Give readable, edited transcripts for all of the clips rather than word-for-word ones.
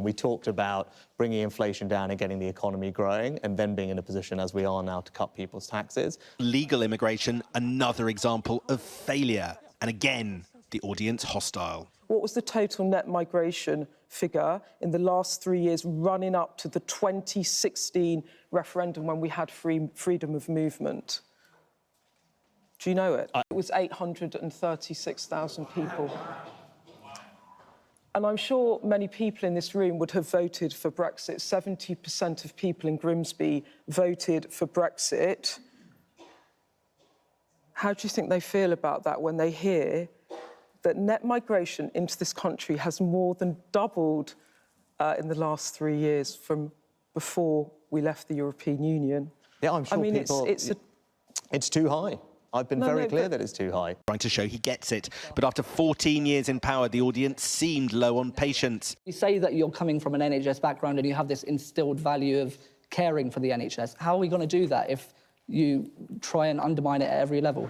We talked about bringing inflation down and getting the economy growing and then being in a position, as we are now, to cut people's taxes. Legal immigration, another example of failure. And again, the audience hostile. What was the total net migration figure in the last 3 years running up to the 2016 referendum when we had freedom of movement? Do you know it? It was 836,000 people. And I'm sure many people in this room would have voted for Brexit. 70% of people in Grimsby voted for Brexit. How do you think they feel about that when they hear that net migration into this country has more than doubled in the last 3 years from before we left the European Union? Yeah, I'm sure it's too high. I've been very clear that it's too high. Trying to show he gets it. But after 14 years in power, the audience seemed low on patience. You say that you're coming from an NHS background and you have this instilled value of caring for the NHS. How are we going to do that if you try and undermine it at every level?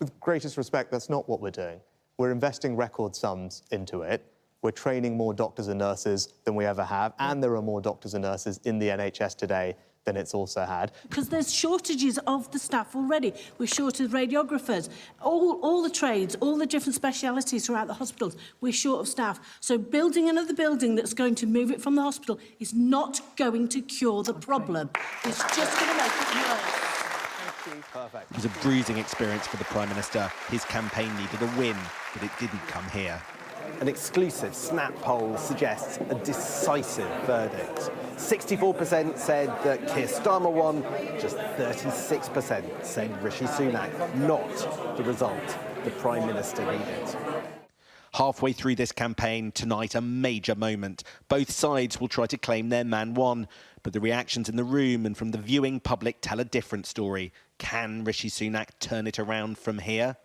With greatest respect, that's not what we're doing. We're investing record sums into it. We're training more doctors and nurses than we ever have, and there are more doctors and nurses in the NHS today than it's also had. Because there's shortages of the staff already. We're short of radiographers, all the trades, all the different specialities throughout the hospitals. We're short of staff. So building another building that's going to move it from the hospital is not going to cure the problem. It's just going to make it worse. Perfect. It was a bruising experience for the Prime Minister. His campaign needed a win, but it didn't come here. An exclusive Snap poll suggests a decisive verdict. 64% said that Keir Starmer won, just 36% said Rishi Sunak, not the result the Prime Minister needed. Halfway through this campaign, tonight a major moment. Both sides will try to claim their man won, but the reactions in the room and from the viewing public tell a different story. Can Rishi Sunak turn it around from here?